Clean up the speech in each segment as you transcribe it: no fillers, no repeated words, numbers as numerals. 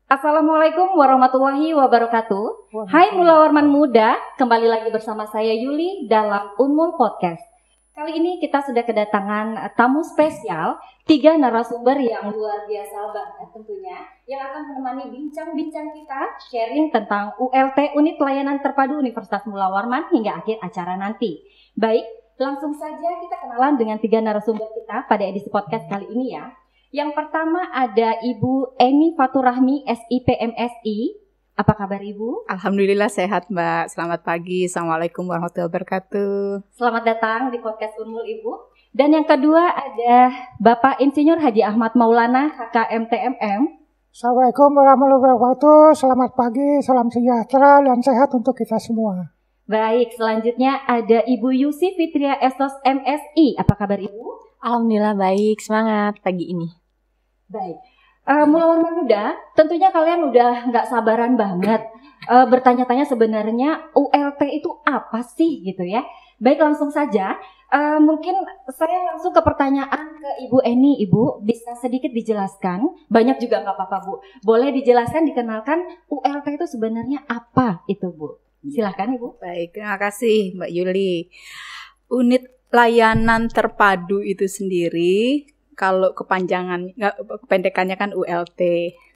Assalamualaikum warahmatullahi wabarakatuh. Hai Mulawarman Muda, kembali lagi bersama saya Yuli dalam Unmul Podcast. Kali ini kita sudah kedatangan tamu spesial, 3 narasumber yang luar biasa banget tentunya, yang akan menemani bincang-bincang kita, sharing tentang ULT Unit Layanan Terpadu Universitas Mulawarman hingga akhir acara nanti. Baik, langsung saja kita kenalan dengan 3 narasumber kita pada edisi podcast kali ini ya. Yang pertama ada Ibu Eni Faturahmi, SIPMSI. Apa kabar Ibu? Alhamdulillah sehat Mbak. Selamat pagi. Assalamualaikum warahmatullahi wabarakatuh. Selamat datang di podcast Unmul Ibu. Dan yang kedua ada Bapak Insinyur Haji Ahmad Maulana, HKMTMM. Assalamualaikum warahmatullahi wabarakatuh. Selamat pagi, salam sejahtera dan sehat untuk kita semua. Baik, selanjutnya ada Ibu Yusi Fitria Estos MSI. Apa kabar Ibu? Alhamdulillah baik, semangat pagi ini. Baik, Mulawarman Muda, tentunya kalian udah nggak sabaran banget bertanya-tanya sebenarnya ULT itu apa sih gitu ya. Baik, langsung saja. Mungkin saya langsung ke pertanyaan ke Ibu Eni. Ibu bisa sedikit dijelaskan, banyak juga nggak apa-apa Bu. Boleh dijelaskan, dikenalkan ULT itu sebenarnya apa itu Bu? Silahkan Ibu. Baik, terima kasih Mbak Yuli. Unit layanan terpadu itu sendiri, kalau kependekannya kan ULT.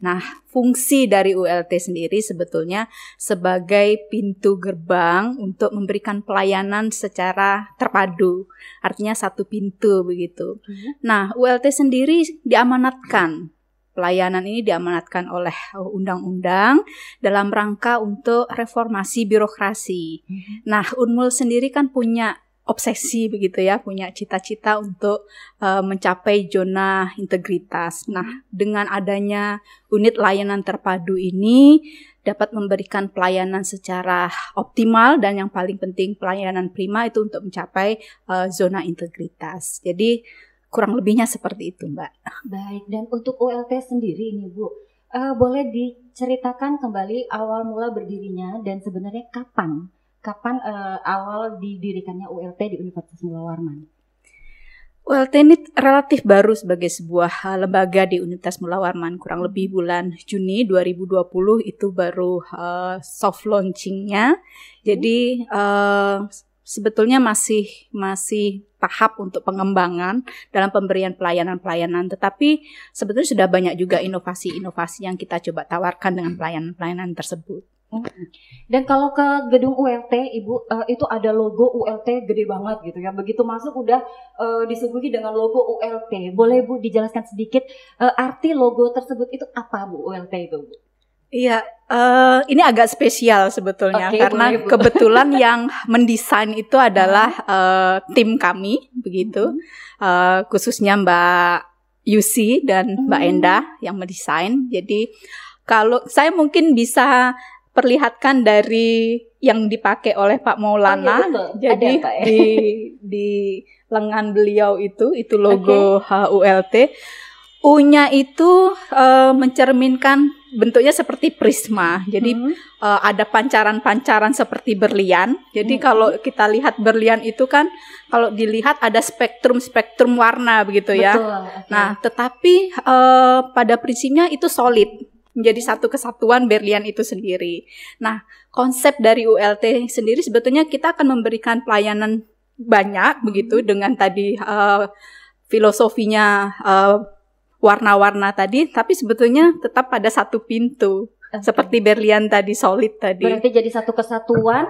Nah, fungsi dari ULT sendiri sebetulnya sebagai pintu gerbang untuk memberikan pelayanan secara terpadu. Artinya satu pintu begitu. Nah, ULT sendiri diamanatkan. Pelayanan ini diamanatkan oleh undang-undang dalam rangka untuk reformasi birokrasi. Nah, Unmul sendiri kan punya obsesi begitu ya, punya cita-cita untuk mencapai zona integritas. Nah, dengan adanya unit layanan terpadu ini dapat memberikan pelayanan secara optimal dan yang paling penting pelayanan prima itu untuk mencapai zona integritas. Jadi kurang lebihnya seperti itu, Mbak. Baik, dan untuk ULT sendiri ini Bu, boleh diceritakan kembali awal mula berdirinya dan sebenarnya kapan awal didirikannya ULT di Universitas Mulawarman? ULT ini relatif baru sebagai sebuah lembaga di Universitas Mulawarman. Kurang lebih bulan Juni 2020 itu baru soft launchingnya. Jadi sebetulnya masih tahap untuk pengembangan dalam pemberian pelayanan-pelayanan. Tetapi sebetulnya sudah banyak juga inovasi-inovasi yang kita coba tawarkan dengan pelayanan-pelayanan tersebut. Dan kalau ke gedung ULT Ibu, itu ada logo ULT gede banget gitu ya. Begitu masuk udah disuguhi dengan logo ULT. Boleh Bu dijelaskan sedikit arti logo tersebut itu apa Bu, ULT itu Bu? Iya, ini agak spesial sebetulnya karena boleh, kebetulan yang mendesain itu adalah tim kami begitu, khususnya Mbak Yusi dan Mbak Endah yang mendesain. Jadi kalau saya mungkin bisa perlihatkan dari yang dipakai oleh Pak Maulana. Jadi ada, di lengan beliau itu logo ULT. U-nya itu mencerminkan bentuknya seperti prisma. Jadi ada pancaran-pancaran seperti berlian. Jadi kalau kita lihat berlian itu kan kalau dilihat ada spektrum warna begitu ya. Betul, Nah, tetapi pada prinsipnya itu solid. Menjadi satu kesatuan berlian itu sendiri. Nah, konsep dari ULT sendiri sebetulnya kita akan memberikan pelayanan banyak begitu dengan tadi filosofinya warna-warna tadi, tapi sebetulnya tetap pada satu pintu. Seperti berlian tadi, solid tadi. Berarti jadi satu kesatuan,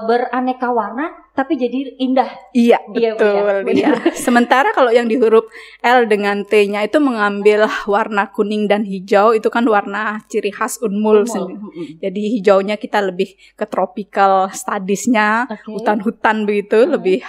beraneka warna, tapi jadi indah. Iya, betul. Iya. Sementara kalau yang di huruf L dengan T-nya itu mengambil warna kuning dan hijau, itu kan warna ciri khas Unmul. Jadi hijaunya kita lebih ke tropical studies-nya, hutan-hutan begitu, lebih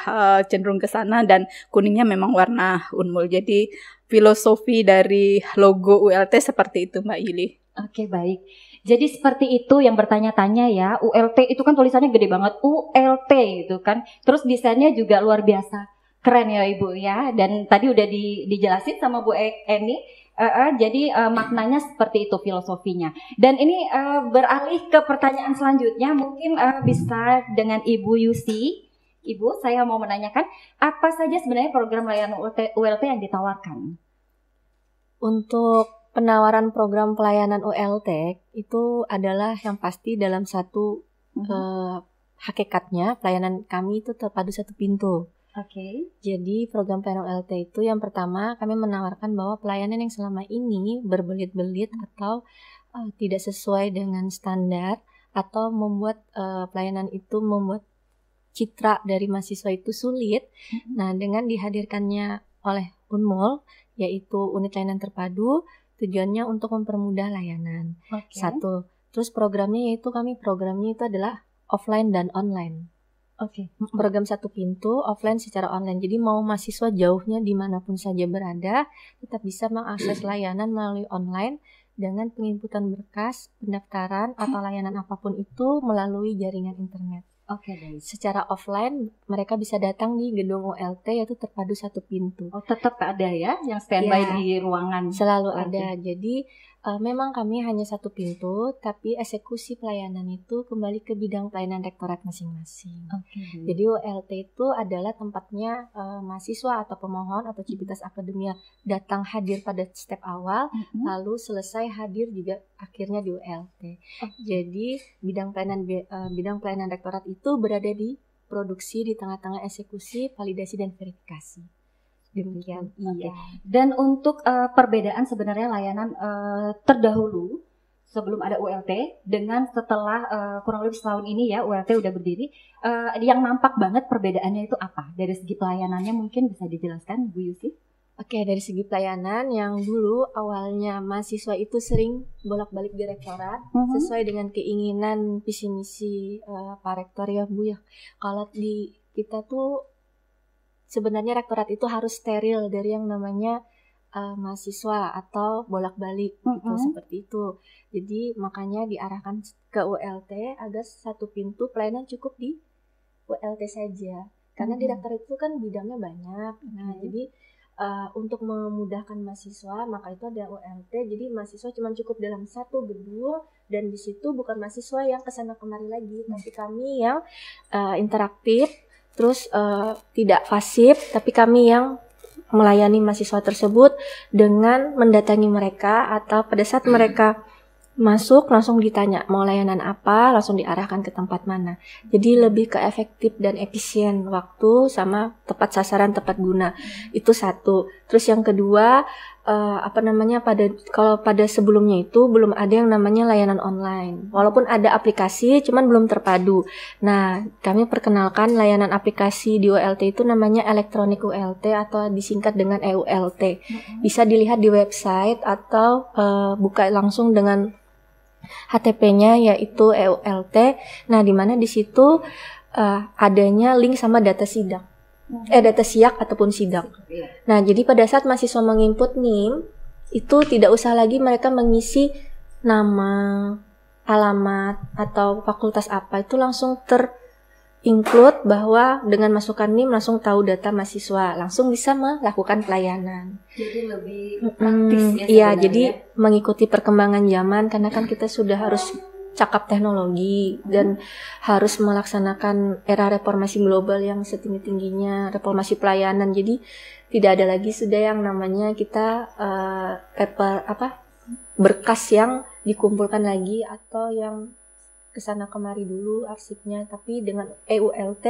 cenderung ke sana, dan kuningnya memang warna Unmul. Jadi filosofi dari logo ULT seperti itu Mbak Yuli. Oke, baik. Jadi seperti itu yang bertanya-tanya ya, ULT itu kan tulisannya gede banget, ULT itu kan. Terus desainnya juga luar biasa keren ya Ibu ya. Dan tadi udah dijelasin sama Bu Eni. Jadi maknanya seperti itu filosofinya. Dan ini beralih ke pertanyaan selanjutnya, mungkin bisa dengan Ibu Yusi. Ibu, saya mau menanyakan apa saja sebenarnya program layanan ULT yang ditawarkan? Untuk penawaran program pelayanan ULT itu adalah yang pasti dalam satu hakikatnya pelayanan kami itu terpadu satu pintu. Oke. Jadi program pelayanan ULT itu yang pertama kami menawarkan bahwa pelayanan yang selama ini berbelit-belit atau tidak sesuai dengan standar atau membuat pelayanan itu membuat citra dari mahasiswa itu sulit. Nah, dengan dihadirkannya oleh Unmul, yaitu unit layanan terpadu, tujuannya untuk mempermudah layanan. Satu. Terus programnya itu adalah offline dan online. Program satu pintu, offline secara online. Jadi mau mahasiswa jauhnya dimanapun saja berada, tetap bisa mengakses layanan melalui online dengan penginputan berkas, pendaftaran, atau layanan apapun itu melalui jaringan internet. Baik. Secara offline mereka bisa datang di gedung ULT, yaitu terpadu satu pintu. Tetap ada ya yang standby di ruangan. Selalu ada. Jadi memang kami hanya satu pintu, tapi eksekusi pelayanan itu kembali ke bidang pelayanan rektorat masing-masing. Jadi ULT itu adalah tempatnya mahasiswa atau pemohon atau Civitas Akademia datang hadir pada step awal, lalu selesai hadir juga akhirnya di ULT. Jadi bidang pelayanan rektorat itu berada di produksi, di tengah-tengah eksekusi, validasi dan verifikasi. Demikian. Iya. Dan untuk perbedaan sebenarnya layanan terdahulu sebelum ada ULT dengan setelah kurang lebih setahun ini ya ULT udah berdiri, yang nampak banget perbedaannya itu apa? Dari segi pelayanannya mungkin bisa dijelaskan Bu Yusi? Dari segi pelayanan yang dulu awalnya mahasiswa itu sering bolak-balik di rektorat sesuai dengan keinginan visi misi Pak Rektor ya Bu ya. Kalau di kita tuh sebenarnya rektorat itu harus steril dari yang namanya mahasiswa atau bolak-balik gitu, seperti itu. Jadi makanya diarahkan ke ULT agar satu pintu pelayanan cukup di ULT saja. Karena di rektorat itu kan bidangnya banyak. Nah, jadi untuk memudahkan mahasiswa maka itu ada ULT. Jadi mahasiswa cuma cukup dalam satu gedung dan di situ bukan mahasiswa yang kesana kemari lagi, tapi kami yang interaktif. Terus tidak pasif, tapi kami yang melayani mahasiswa tersebut dengan mendatangi mereka atau pada saat mereka masuk langsung ditanya mau layanan apa, langsung diarahkan ke tempat mana. Jadi lebih ke efektif dan efisien waktu sama tepat sasaran, tepat guna. Itu satu. Terus yang kedua, kalau pada sebelumnya itu belum ada yang namanya layanan online. Walaupun ada aplikasi, cuman belum terpadu. Nah, kami perkenalkan layanan aplikasi di ULT itu namanya Elektronik ULT atau disingkat dengan EULT. Bisa dilihat di website atau buka langsung dengan HTP-nya yaitu EULT. Nah, di mana di situ adanya link sama data sidang. Data siak ataupun sidang. Nah, jadi pada saat mahasiswa menginput NIM, itu tidak usah lagi mereka mengisi nama, alamat, atau fakultas apa. Itu langsung ter-include bahwa dengan masukkan NIM langsung tahu data mahasiswa. Langsung bisa melakukan pelayanan. Jadi lebih praktis ya. Iya, jadi mengikuti perkembangan zaman karena kan kita sudah harus cakap teknologi dan harus melaksanakan era reformasi global yang setinggi-tingginya, reformasi pelayanan. Jadi tidak ada lagi sudah yang namanya kita berkas yang dikumpulkan lagi atau yang kesana kemari dulu arsipnya, tapi dengan EULT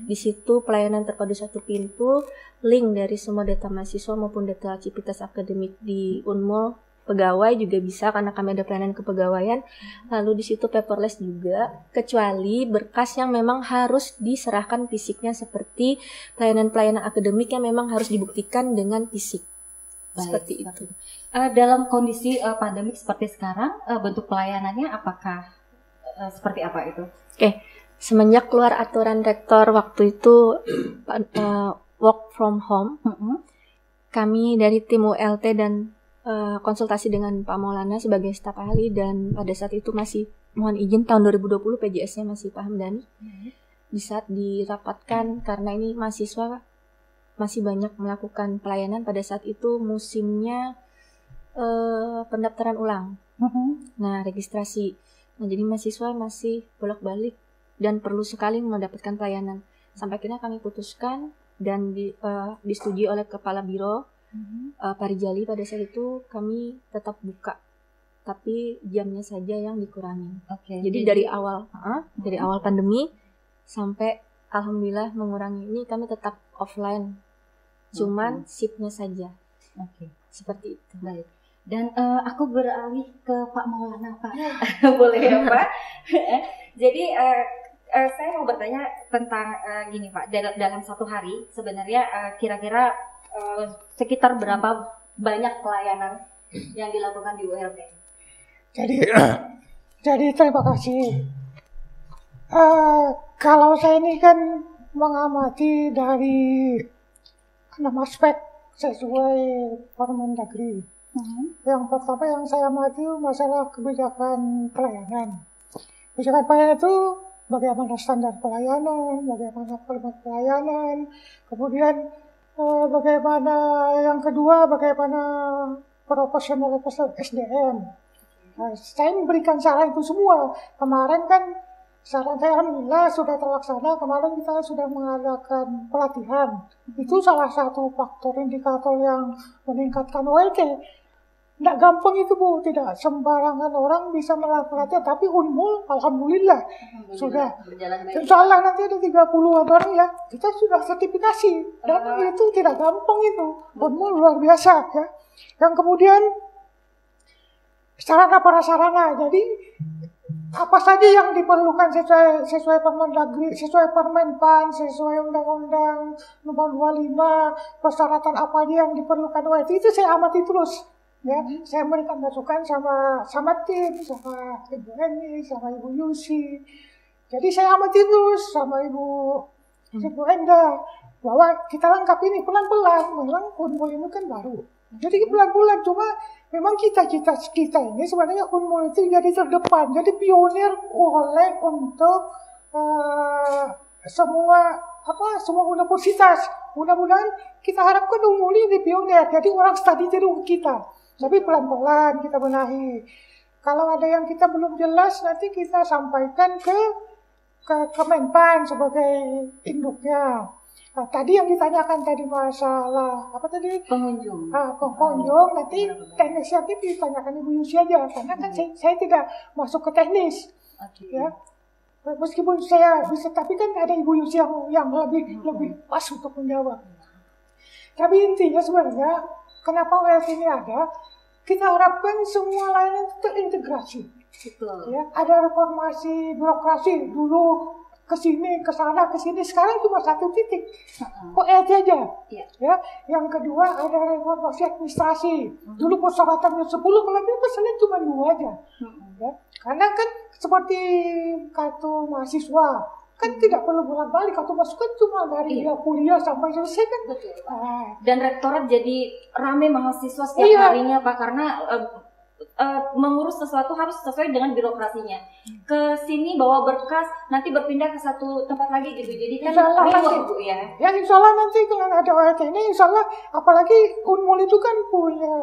di situ pelayanan terpadu satu pintu, link dari semua data mahasiswa maupun data Civitas Akademik di Unmul. Pegawai juga bisa karena kami ada pelayanan kepegawaian. Lalu di situ paperless juga, kecuali berkas yang memang harus diserahkan fisiknya seperti pelayanan-pelayanan akademik yang memang harus dibuktikan dengan fisik. Seperti itu. Dalam kondisi pandemik seperti sekarang, bentuk pelayanannya apakah seperti apa itu? Semenjak keluar aturan rektor waktu itu work from home, kami dari tim ULT dan konsultasi dengan Pak Maulana sebagai staf ahli, dan pada saat itu masih mohon izin tahun 2020 PJS-nya masih Pak Hamdani. Di saat dirapatkan karena ini mahasiswa masih banyak melakukan pelayanan, pada saat itu musimnya pendaftaran ulang. Nah, registrasi. Nah, jadi mahasiswa masih bolak-balik dan perlu sekali mendapatkan pelayanan. Sampai akhirnya kami putuskan dan disetujui oleh Kepala Biro Parijali pada saat itu kami tetap buka, tapi jamnya saja yang dikurangi. Jadi dari awal pandemi sampai alhamdulillah mengurangi ini kami tetap offline, cuman shiftnya saja. Seperti itu. Baik. Dan aku beralih ke Pak Maulana, Pak. Boleh ya, Pak? Jadi saya mau bertanya tentang gini, Pak. Dalam satu hari sebenarnya kira-kira sekitar berapa banyak pelayanan yang dilakukan di ULT? Jadi terima kasih. Kalau saya ini kan mengamati dari 6 aspek sesuai Permendagri. Yang pertama yang saya amati masalah kebijakan pelayanan. Kebijakan pelayanan itu bagaimana standar pelayanan, bagaimana format pelayanan, kemudian bagaimana yang kedua bagaimana profesionalitas SDM. Saya memberikan saran itu semua. Kemarin kan saran saya alhamdulillah sudah terlaksana. Kemarin kita sudah mengadakan pelatihan. Itu salah satu faktor indikator yang meningkatkan OLT. Tidak gampang itu Bu, tidak sembarangan orang bisa melakukan pelatihan. Tapi Unmul alhamdulillah sudah. Insya Allah nanti ada 30 orang ya. Kita sudah sertifikasi. Dan itu tidak gampang itu. Unmul luar biasa ya. Yang kemudian sarana-prasarana. Jadi apa saja yang diperlukan sesuai Permendagri, sesuai Permenpan, sesuai Undang-Undang Nomor 25, persyaratan apa aja yang diperlukan itu saya amati terus. Ya, saya memberikan masukan sama tim, sama Ibu Eni, sama Ibu Yusi. Jadi saya amati terus sama Ibu Enda bahwa kita lengkapi ini pelan-pelan. Memang Unmul ini kan baru. Jadi pelan-pelan, cuma memang kita ini sebenarnya Unmul itu jadi terdepan, jadi pionir oleh untuk semua universitas. Mudah-mudahan kita harapkan Unmul ini pionir, jadi orang studi tiru kita. Tapi pelan-pelan kita benahi. Kalau ada yang kita belum jelas, nanti kita sampaikan ke Kemenpan sebagai induknya. Nah, tadi yang ditanyakan tadi masalah apa tadi? Pengunjung. Pengunjung nanti teknis nanti ditanyakan Ibu Yusi aja, karena kan saya tidak masuk ke teknis. Ya. Meskipun saya bisa, tapi kan ada Ibu Yusi yang lebih pas untuk menjawab. Tapi intinya sebenarnya kenapa OLT ini ada? Kita harapkan semua layanan itu terintegrasi. Ya, ada reformasi birokrasi dulu kesini, kesana, kesini. Sekarang cuma satu titik. OLT aja. Ya. Yang kedua ada reformasi administrasi. Dulu persyaratannya 10, kalau ini pesannya cuma 2 aja. Ya. Karena kan seperti kartu mahasiswa, kan tidak perlu bolak-balik, kartu masuk kan cuma dari kuliah sampai selesai kan. Dan rektorat jadi ramai mahasiswa setiap harinya Pak, karena mengurus sesuatu harus sesuai dengan birokrasinya. Ke sini bawa berkas, nanti berpindah ke satu tempat lagi gitu. Jadi kan ribet Bu ya. Ya insya Allah nanti kalau ada OLT ini, insya Allah apalagi Unmul itu kan punya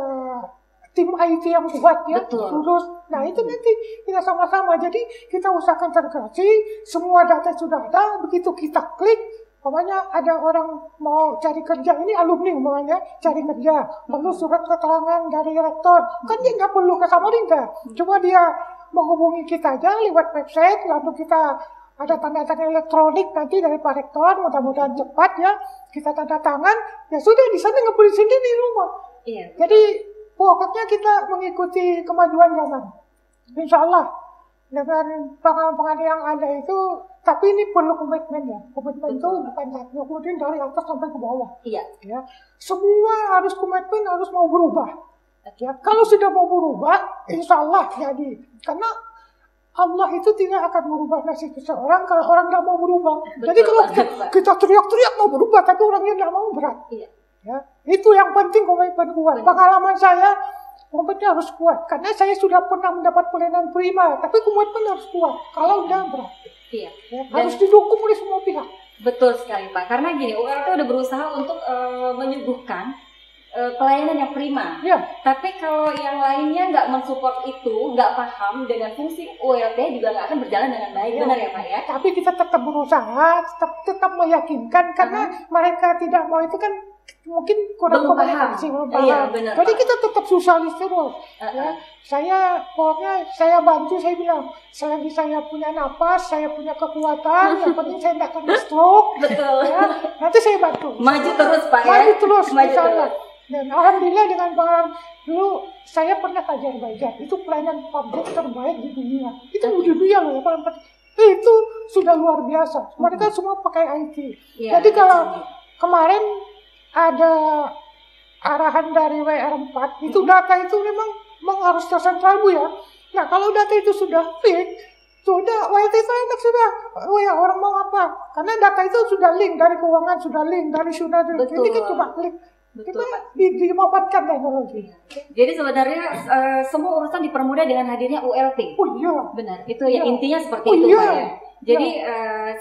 tim IT yang kuat ya. Terus, nah itu nanti kita sama-sama. Jadi kita usahakan integrasi, semua data sudah ada. Begitu kita klik, pokoknya ada orang mau cari kerja, ini alumni umpamanya cari kerja, perlu surat keterangan dari rektor, kan dia nggak perlu ke Samarinda, cuma dia menghubungi kita aja lewat website, lalu kita ada tanda tangan elektronik nanti dari Pak Rektor, mudah-mudahan cepat ya, kita tanda tangan, ya sudah di sana nggak boleh sendiri di rumah. Jadi pokoknya kita mengikuti kemajuan zaman, insya Allah dengan pengalaman yang ada itu. Tapi ini perlu komitmen ya. Komitmen itu bukan satu, kemudian dari atas sampai ke bawah. Ya. Semua harus komitmen, harus mau berubah. Ya. Kalau sudah mau berubah, insya Allah jadi. Karena Allah itu tidak akan merubah nasib seseorang kalau orang tidak mau berubah. Jadi kalau kita teriak-teriak mau berubah, tapi orangnya tidak mau, berat. Ya. Itu yang penting, komitmen kuat. Pengalaman saya, komitmen harus kuat. Karena saya sudah pernah mendapat pelayanan prima, tapi komitmen harus kuat. Kalau udah berat. Ya, harus didukung oleh semua pihak. Betul sekali Pak. Karena gini, ULT udah berusaha untuk menyuguhkan pelayanan yang prima. Tapi kalau yang lainnya nggak mensupport itu, nggak paham dengan fungsi ULT, juga nggak akan berjalan dengan baik. Benar ya Pak ya? Tapi kita tetap berusaha, tetap meyakinkan, karena mereka tidak mau itu kan mungkin kurang komunikasi, belum paham. Iya, benar, jadi Pak. kita tetap sosialis terus. Ya. Saya bantu, saya bilang, selagi saya punya napas, saya punya kekuatan, yang penting saya tidak kena stroke. Betul. Ya, nanti saya bantu. Maju terus Pak ya. Maju terus, Maju insya-Allah. terus. Dan alhamdulillah dengan Bang, dulu saya pernah ke Azerbaijan, itu pelayanan publik terbaik di dunia. Itu di dunia loh ya, paling penting. Itu sudah luar biasa. Mereka semua pakai IT. Ya, jadi kalau kemarin ada arahan dari WR4, itu data itu memang harus tersentral Bu ya. Nah kalau data itu sudah fix, sudah WLT itu enak sudah. Oh ya, orang mau apa? Karena data itu sudah link dari keuangan, sudah link dari Betul. Ini kan cuma klik. Betul, Kita Pak. dimanfaatkan teknologi. Jadi sebenarnya semua urusan dipermudah dengan hadirnya ULT. Oh iya. Benar, itu ya intinya seperti Oh, itu iya. Pak ya. Jadi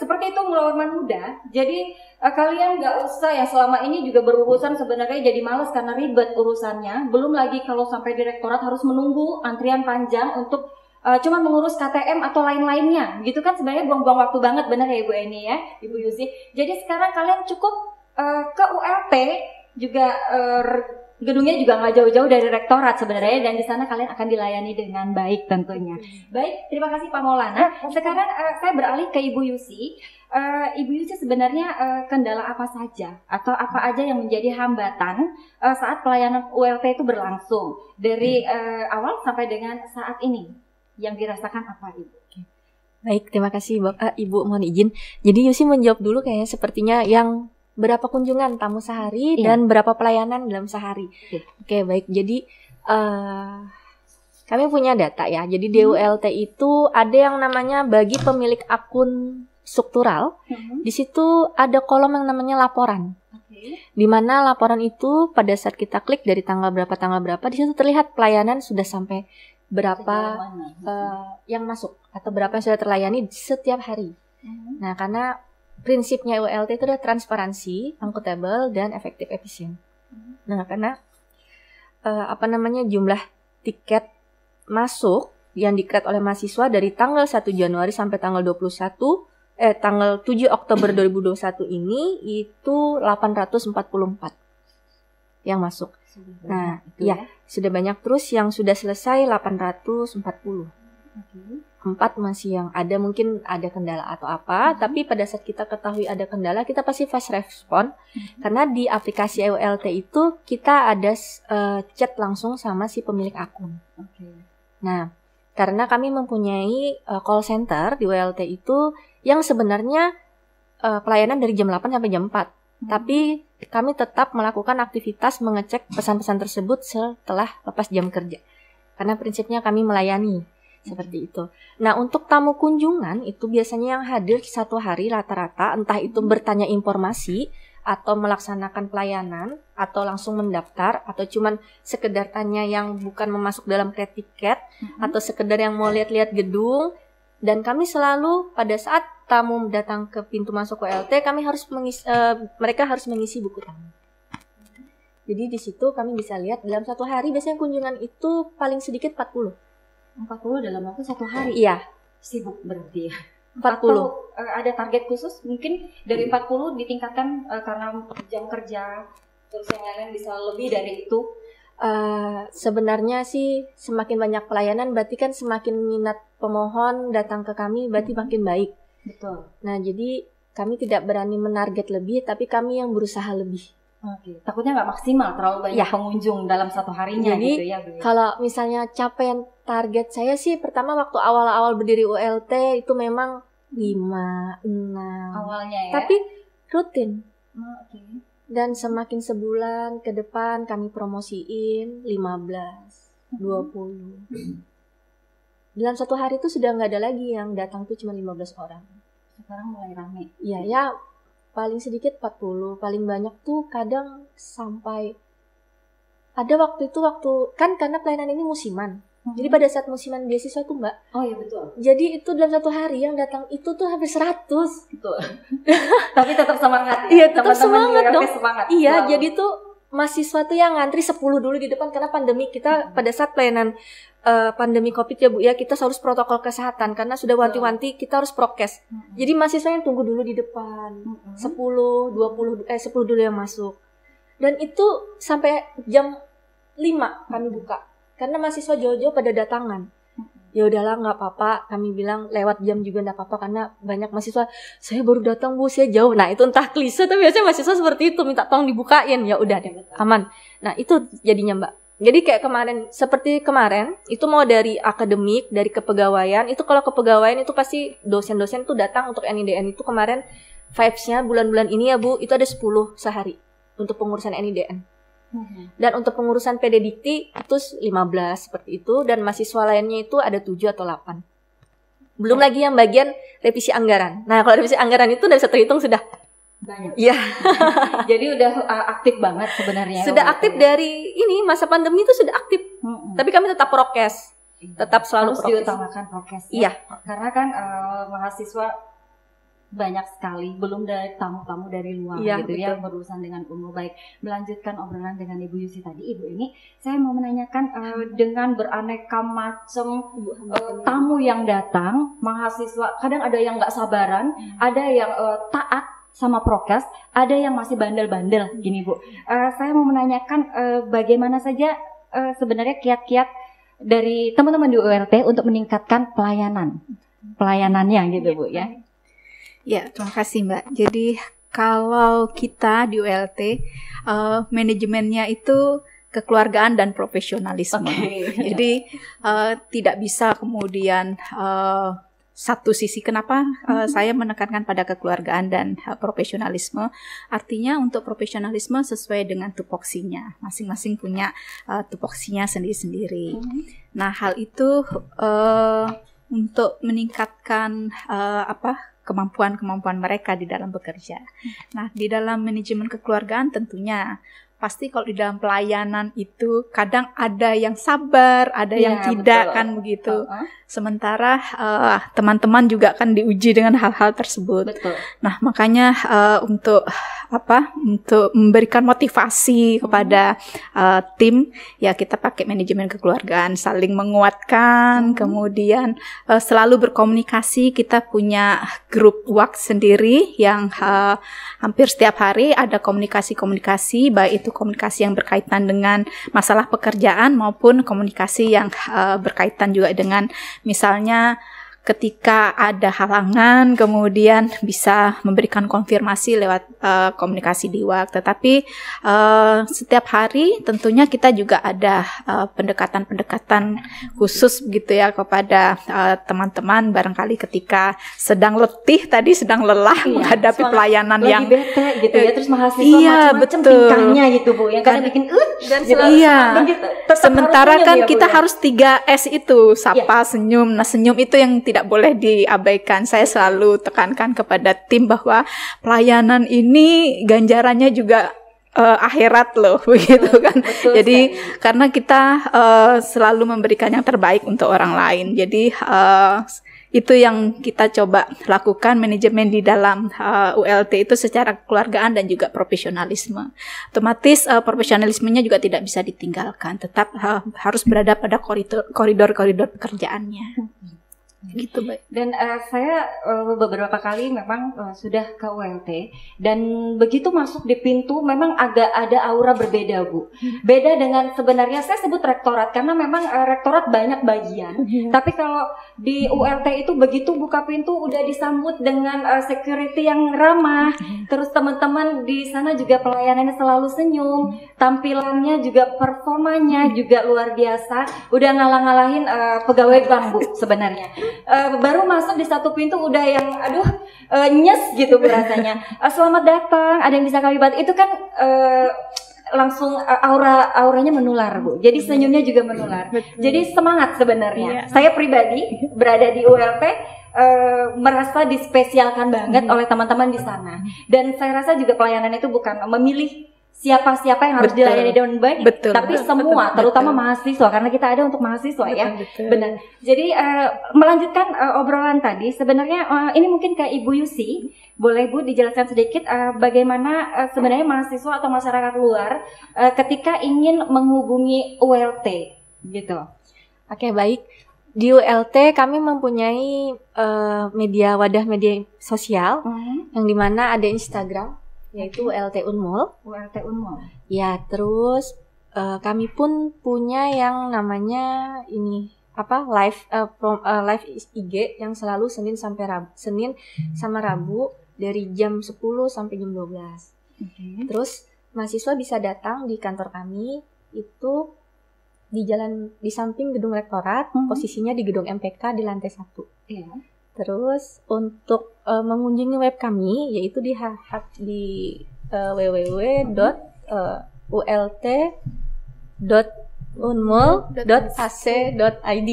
seperti itu Mulawarman Muda. Jadi kalian nggak usah yang selama ini juga berurusan sebenarnya jadi malas karena ribet urusannya. Belum lagi kalau sampai direktorat harus menunggu antrian panjang untuk cuma mengurus KTM atau lain-lainnya. Gitu kan sebenarnya buang-buang waktu banget, benar ya Ibu Eni ya, Ibu Yusi. Jadi sekarang kalian cukup ke ULT juga gedungnya juga nggak jauh-jauh dari rektorat sebenarnya, dan di sana kalian akan dilayani dengan baik tentunya. Baik, terima kasih Pak Maulana. Sekarang saya beralih ke Ibu Yusi. Ibu Yusi sebenarnya kendala apa saja atau apa aja yang menjadi hambatan saat pelayanan ULT itu berlangsung dari awal sampai dengan saat ini, yang dirasakan apa Ibu? Baik, terima kasih Ibu, mohon izin. Jadi Yusi menjawab dulu kayaknya sepertinya yang berapa kunjungan tamu sehari dan berapa pelayanan dalam sehari. Oke, baik. Jadi kami punya data ya. Jadi di ULT itu ada yang namanya bagi pemilik akun struktural. Di situ ada kolom yang namanya laporan. Di mana laporan itu pada saat kita klik dari tanggal berapa, di situ terlihat pelayanan sudah sampai berapa yang masuk atau berapa yang sudah terlayani setiap hari. Nah, karena prinsipnya ULT itu adalah transparansi, akuntabel, dan efektif efisien. Nah, karena jumlah tiket masuk yang di-create oleh mahasiswa dari tanggal 1 Januari sampai tanggal 7 Oktober 2021 ini itu 844 yang masuk. Nah, sudah banyak, terus yang sudah selesai 840. 4 masih yang ada, mungkin ada kendala atau apa, tapi pada saat kita ketahui ada kendala, kita pasti fast respon. Karena di aplikasi ULT itu kita ada chat langsung sama si pemilik akun. Nah, karena kami mempunyai call center di ULT itu yang sebenarnya pelayanan dari jam 8 sampai jam 4. Tapi kami tetap melakukan aktivitas mengecek pesan-pesan tersebut setelah lepas jam kerja. Karena prinsipnya kami melayani. Seperti itu. Nah, untuk tamu kunjungan itu biasanya yang hadir 1 hari rata-rata, entah itu bertanya informasi atau melaksanakan pelayanan atau langsung mendaftar atau cuman sekedar tanya yang bukan memasuk dalam create tiket atau sekedar yang mau lihat-lihat gedung. Dan kami selalu pada saat tamu datang ke pintu masuk ULT, mereka harus mengisi buku tamu. Jadi di situ kami bisa lihat dalam 1 hari biasanya kunjungan itu paling sedikit 40 dalam waktu 1 hari. Iya. Sibuk berarti ya. 40. Atau ada target khusus mungkin dari 40 ditingkatkan karena jam kerja, terus yang lain bisa lebih dari itu. Sebenarnya sih semakin banyak pelayanan berarti kan semakin minat pemohon datang ke kami berarti makin baik. Betul. Nah, jadi kami tidak berani menarget lebih, tapi kami yang berusaha lebih. Takutnya nggak maksimal, terlalu banyak pengunjung dalam 1 harinya. Jadi, gitu ya, Bu. Kalau misalnya capaian target saya sih pertama waktu awal-awal berdiri ULT itu memang 5, 6 awalnya ya. Tapi rutin. Dan semakin sebulan ke depan kami promosiin 15, 20. Dalam 1 hari itu sudah nggak ada lagi yang datang tuh cuma 15 orang. Sekarang mulai rame. Iya ya. Paling sedikit 40, paling banyak tuh kadang sampai ada waktu kan karena pelayanan ini musiman. Jadi pada saat musiman beasiswa tuh Mbak. Oh iya betul. Jadi itu dalam 1 hari yang datang itu tuh hampir 100. Betul. Tapi tetap semangat. Iya, tetap semangat dong. Semangat. Iya, jadi tuh mahasiswa tuh yang ngantri 10 dulu di depan karena pandemi kita pada saat pelayanan pandemi Covid ya Bu ya, kita harus protokol kesehatan karena sudah wanti-wanti kita harus prokes. Jadi mahasiswa yang tunggu dulu di depan. 10 dulu yang masuk. Dan itu sampai jam 5 kami buka. Karena mahasiswa jauh-jauh pada datangan. Ya udahlah nggak apa-apa, kami bilang lewat jam juga nggak apa-apa karena banyak mahasiswa, saya baru datang Bu, saya jauh. Nah itu entah klise tapi biasanya mahasiswa seperti itu, minta tolong dibukain, ya udah deh aman. Nah itu jadinya Mbak. Jadi kayak seperti kemarin itu mau dari akademik, dari kepegawaian, itu kalau kepegawaian itu pasti dosen-dosen tuh datang untuk NIDN. Itu kemarin vibes-nya bulan-bulan ini ya Bu, itu ada 10 sehari untuk pengurusan NIDN. Dan untuk pengurusan PD Dikti itu 15 seperti itu, dan mahasiswa lainnya itu ada 7 atau 8. Belum lagi yang bagian revisi anggaran. Nah, kalau revisi anggaran itu udah bisa terhitung sudah banyak. Iya. Jadi udah aktif banget sebenarnya. Sudah aktif dari ini masa pandemi itu sudah aktif. Tapi kami tetap prokes. Tetap selalu harus diutamakan prokes. Iya. Karena kan mahasiswa banyak sekali, belum dari tamu-tamu dari luar gitu ya, yang berurusan dengan umum. Baik, melanjutkan obrolan dengan Ibu Yusi tadi, Ibu ini saya mau menanyakan dengan beraneka macam tamu yang datang, mahasiswa kadang ada yang nggak sabaran, ada yang taat sama prokes, ada yang masih bandel-bandel gini Bu. Saya mau menanyakan bagaimana saja sebenarnya kiat-kiat dari teman-teman di ULT untuk meningkatkan pelayanannya gitu Bu ya. Ya, terima kasih Mbak. Jadi kalau kita di ULT manajemennya itu kekeluargaan dan profesionalisme. Jadi tidak bisa kemudian satu sisi. Kenapa saya menekankan pada kekeluargaan dan profesionalisme? Artinya untuk profesionalisme sesuai dengan tupoksinya. Masing-masing punya tupoksinya sendiri-sendiri. Nah, hal itu untuk meningkatkan kemampuan mereka di dalam bekerja. Nah, di dalam manajemen kekeluargaan tentunya pasti kalau di dalam pelayanan itu kadang ada yang sabar, ada yang tidak, betul. Kan begitu. Sementara teman-teman juga kan diuji dengan hal-hal tersebut. Betul. Nah, makanya untuk memberikan motivasi kepada tim, ya kita pakai manajemen kekeluargaan, saling menguatkan, kemudian selalu berkomunikasi. Kita punya grup work sendiri yang hampir setiap hari ada komunikasi, baik itu komunikasi yang berkaitan dengan masalah pekerjaan maupun komunikasi yang berkaitan juga dengan misalnya ketika ada halangan, kemudian bisa memberikan konfirmasi lewat komunikasi di WhatsApp. Tetapi setiap hari tentunya kita juga ada pendekatan-pendekatan khusus begitu ya kepada teman-teman, barangkali ketika sedang letih tadi, sedang lelah menghadapi pelayanan yang bete gitu ya, terus mahasiswa macam-macam tingkahnya gitu Bu, yang kadang bikin dan selalu gitu. Sementara kan kita harus 3S itu, sapa, senyum. Nah, senyum itu yang tidak boleh diabaikan. Saya selalu tekankan kepada tim bahwa pelayanan ini ganjarannya juga akhirat loh, begitu kan. Betul, jadi sekali. Karena kita selalu memberikan yang terbaik untuk orang lain. Jadi itu yang kita coba lakukan, manajemen di dalam ULT itu secara kekeluargaan dan juga profesionalisme. Otomatis profesionalismenya juga tidak bisa ditinggalkan, tetap harus berada pada koridor-koridor pekerjaannya. Gitu Mbak. Dan saya beberapa kali memang sudah ke ULT, dan begitu masuk di pintu memang agak ada aura berbeda Bu. Beda dengan sebenarnya saya sebut rektorat, karena memang rektorat banyak bagian. Tapi kalau di ULT itu begitu buka pintu udah disambut dengan security yang ramah. Terus teman-teman di sana juga pelayanannya selalu senyum, tampilannya juga, performanya juga luar biasa. Udah ngalah-ngalahin pegawai bank Bu sebenarnya. Baru masuk di satu pintu udah yang nyes gitu rasanya. Selamat datang, ada yang bisa kami bantu. Itu kan langsung auranya menular Bu. Jadi senyumnya juga menular. Jadi semangat sebenarnya. Saya pribadi berada di ULT merasa dispesialkan banget oleh teman-teman di sana. Dan saya rasa juga pelayanan itu bukan memilih siapa-siapa yang harus dilayani dengan baik, tapi semua, terutama mahasiswa, karena kita ada untuk mahasiswa ya. Benar. Jadi melanjutkan obrolan tadi, sebenarnya ini mungkin ke Ibu Yusi, boleh Bu dijelaskan sedikit bagaimana sebenarnya mahasiswa atau masyarakat luar ketika ingin menghubungi ULT gitu. Oke, baik. Di ULT kami mempunyai wadah media sosial yang dimana ada Instagram, yaitu ULT Unmul. ULT Unmul. Ya, terus kami pun punya yang namanya ini live IG yang selalu Senin sama Rabu dari jam 10 sampai jam 12. Terus mahasiswa bisa datang di kantor kami itu di samping gedung rektorat, posisinya di gedung MPK di lantai 1. Terus untuk mengunjungi web kami yaitu di www.ult.unmul.ac.id.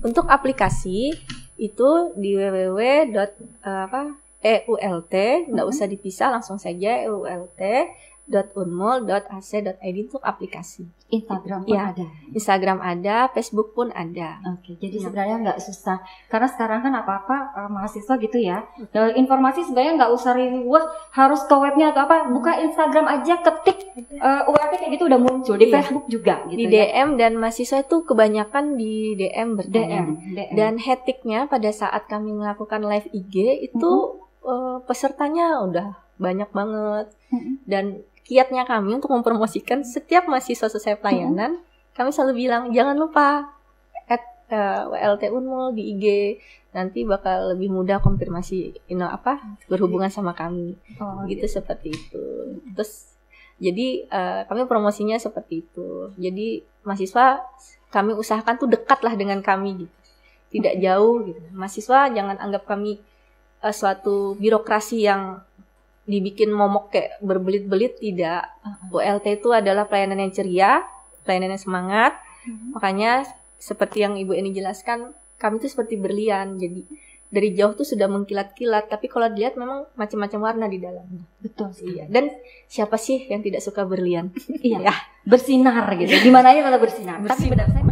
Untuk aplikasi itu di www.eult, nggak usah dipisah, langsung saja eult.unmul.ac.id untuk aplikasi. Instagram pun ada. Instagram ada, Facebook pun ada. Oke, jadi sebenarnya nggak susah. Karena sekarang kan apa-apa mahasiswa gitu ya. Informasi sebenarnya nggak usah wah harus ke webnya atau apa. Buka Instagram aja, ketik ULT kayak gitu udah muncul. Di Facebook juga. Gitu, di DM dan mahasiswa itu kebanyakan di DM bertanya. Dan hektiknya pada saat kami melakukan live IG itu pesertanya udah banyak banget. Dan kiatnya kami untuk mempromosikan setiap mahasiswa selesai pelayanan, kami selalu bilang jangan lupa WLT Unmul di IG, nanti bakal lebih mudah konfirmasi berhubungan sama kami. Gitu seperti itu. Terus jadi kami promosinya seperti itu. Jadi mahasiswa kami usahakan tuh dekat lah dengan kami gitu. Tidak jauh gitu. Mahasiswa jangan anggap kami suatu birokrasi yang dibikin momok kayak berbelit-belit, tidak. ULT itu adalah pelayanan yang ceria, pelayanan yang semangat. Makanya seperti yang Ibu Eni jelaskan, kami itu seperti berlian. Jadi dari jauh tuh sudah mengkilat-kilat, tapi kalau dilihat memang macam-macam warna di dalamnya. Betul sih. Iya. Dan siapa sih yang tidak suka berlian? Iya. Bersinar gitu. Di mana aja kalau bersinar. Tapi benar saya